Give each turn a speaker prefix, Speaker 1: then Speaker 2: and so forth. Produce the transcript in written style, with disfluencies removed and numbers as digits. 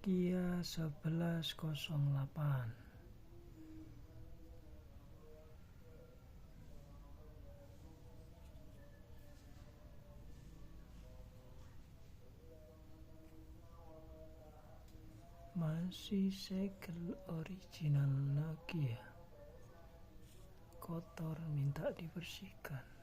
Speaker 1: Nokia 1108. Masih segel original Nokia, kotor minta dibersihkan.